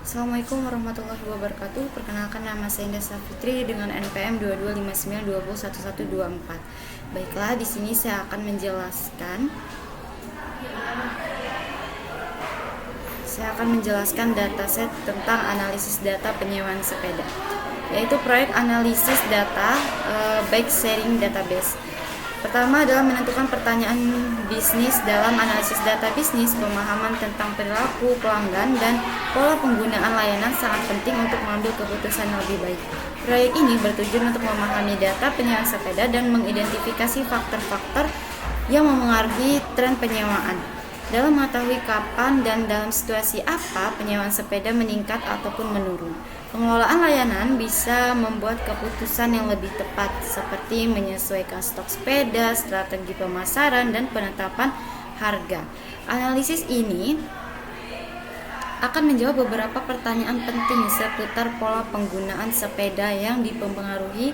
Assalamualaikum warahmatullahi wabarakatuh. Perkenalkan, nama saya Indah Safitri dengan NPM 2259201124. Baiklah, di sini saya akan menjelaskan dataset tentang analisis data penyewaan sepeda, yaitu proyek analisis data bike sharing database. Pertama adalah menentukan pertanyaan bisnis. Dalam analisis data bisnis, pemahaman tentang perilaku pelanggan dan pola penggunaan layanan sangat penting untuk mengambil keputusan yang lebih baik. Proyek ini bertujuan untuk memahami data penyewaan sepeda dan mengidentifikasi faktor-faktor yang memengaruhi tren penyewaan. Dalam mengetahui kapan dan dalam situasi apa penyewaan sepeda meningkat ataupun menurun, pengelolaan layanan bisa membuat keputusan yang lebih tepat, seperti menyesuaikan stok sepeda, strategi pemasaran, dan penetapan harga. Analisis ini akan menjawab beberapa pertanyaan penting seputar pola penggunaan sepeda yang dipengaruhi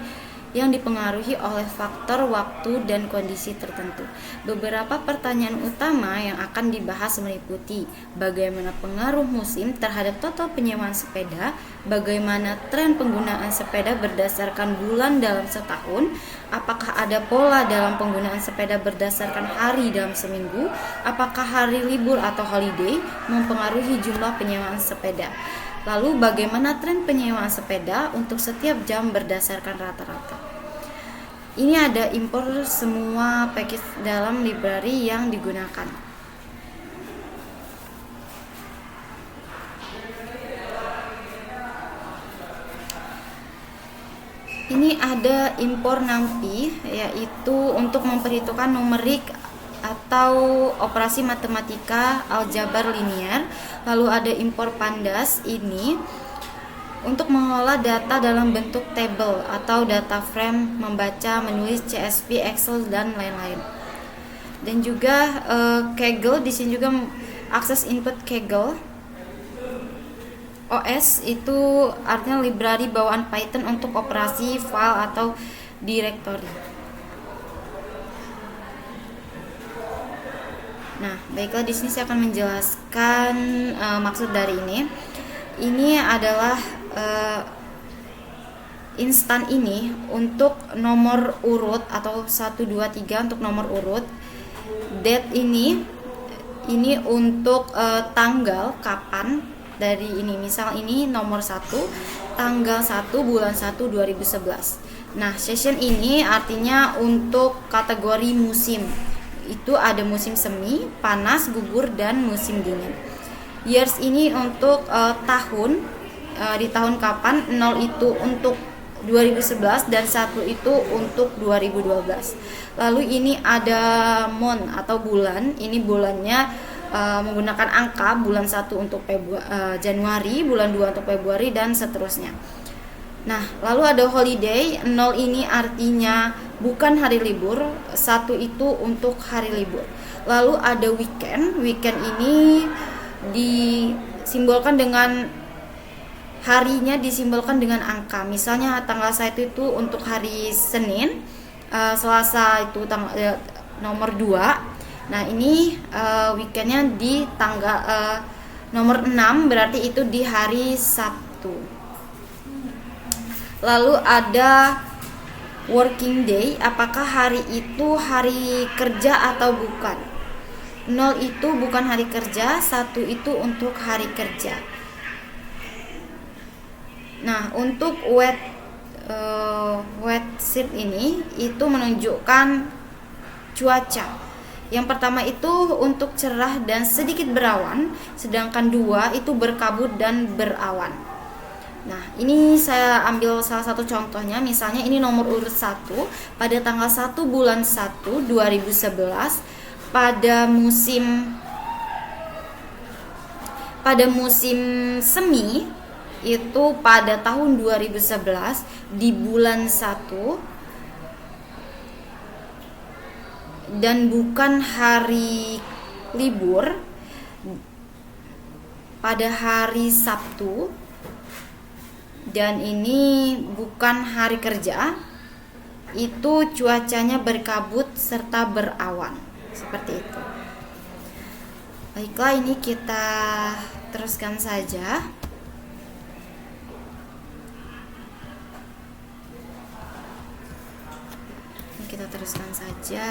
oleh faktor waktu dan kondisi tertentu. Beberapa pertanyaan utama yang akan dibahas meliputi bagaimana pengaruh musim terhadap total penyewaan sepeda, bagaimana tren penggunaan sepeda berdasarkan bulan dalam setahun, apakah ada pola dalam penggunaan sepeda berdasarkan hari dalam seminggu, apakah hari libur atau holiday mempengaruhi jumlah penyewaan sepeda. Lalu bagaimana tren penyewaan sepeda untuk setiap jam berdasarkan rata-rata. Ini ada impor semua package dalam library yang digunakan. Ini ada impor NumPy, yaitu untuk memperhitungkan numerik atau operasi matematika aljabar linear. Lalu ada impor Pandas, ini untuk mengolah data dalam bentuk table atau data frame, membaca, menulis CSV, Excel, dan lain-lain. Dan juga Kaggle, di sini juga akses input Kaggle. OS itu artinya library bawaan Python untuk operasi file atau directory. Nah, baiklah, di sini saya akan menjelaskan maksud dari ini. Ini adalah instan ini untuk nomor urut atau 1, 2, 3 untuk nomor urut. Date ini untuk tanggal kapan dari ini. Misal ini nomor 1, tanggal 1 bulan 1 2011. Nah, session ini artinya untuk kategori musim. Itu ada musim semi, panas, gugur, dan musim dingin. Years ini untuk tahun, di tahun kapan. 0 itu untuk 2011 dan 1 itu untuk 2012. Lalu ini ada month atau bulan. Ini bulannya menggunakan angka, bulan 1 untuk Januari, bulan 2 untuk Februari, dan seterusnya. Nah, lalu ada holiday. 0 ini artinya bukan hari libur, 1 itu untuk hari libur. Lalu ada weekend. Weekend ini disimbolkan dengan harinya, disimbolkan dengan angka. Misalnya tanggal 1 itu untuk hari Senin, Selasa itu nomor 2. Nah, ini weekendnya di tanggal nomor 6, berarti itu di hari Sabtu. Lalu ada working day, apakah hari itu hari kerja atau bukan. 0 itu bukan hari kerja, 1 itu untuk hari kerja. Nah, untuk wet sheet ini itu menunjukkan cuaca. Yang pertama itu untuk cerah dan sedikit berawan, sedangkan 2 itu berkabut dan berawan. Nah, ini saya ambil salah satu contohnya. Misalnya ini nomor urut 1 pada tanggal 1 bulan 1 2011 pada musim semi, itu pada tahun 2011 di bulan 1 dan bukan hari libur, pada hari Sabtu, dan ini bukan hari kerja, itu cuacanya berkabut serta berawan, seperti itu. Baiklah, ini kita teruskan saja. kita teruskan saja.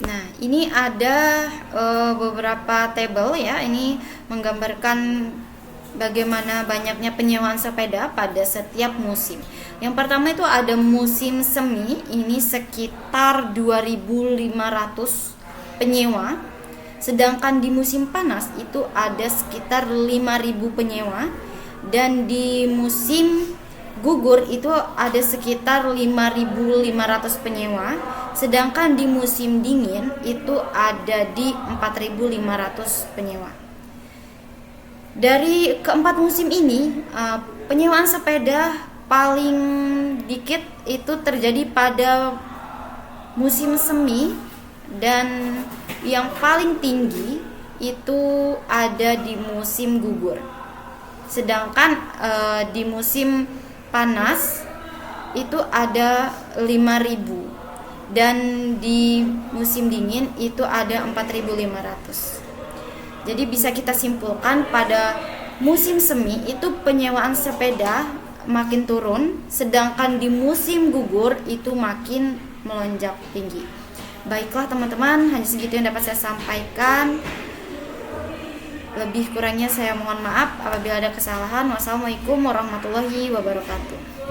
Nah, ini ada beberapa tabel ya. Ini menggambarkan bagaimana banyaknya penyewaan sepeda pada setiap musim. Yang pertama itu ada musim semi, ini sekitar 2.500 penyewa. Sedangkan di musim panas itu ada sekitar 5.000 penyewa. Dan di musim gugur itu ada sekitar 5.500 penyewa. Sedangkan di musim dingin itu ada di 4.500 penyewa. Dari keempat musim ini, penyewaan sepeda paling dikit itu terjadi pada musim semi, dan yang paling tinggi itu ada di musim gugur. Sedangkan di musim panas itu ada 5.000, dan di musim dingin itu ada 4.500. Jadi bisa kita simpulkan pada musim semi itu penyewaan sepeda makin turun, sedangkan di musim gugur itu makin melonjak tinggi. Baiklah teman-teman, hanya segitu yang dapat saya sampaikan. Lebih kurangnya saya mohon maaf apabila ada kesalahan. Wassalamualaikum warahmatullahi wabarakatuh.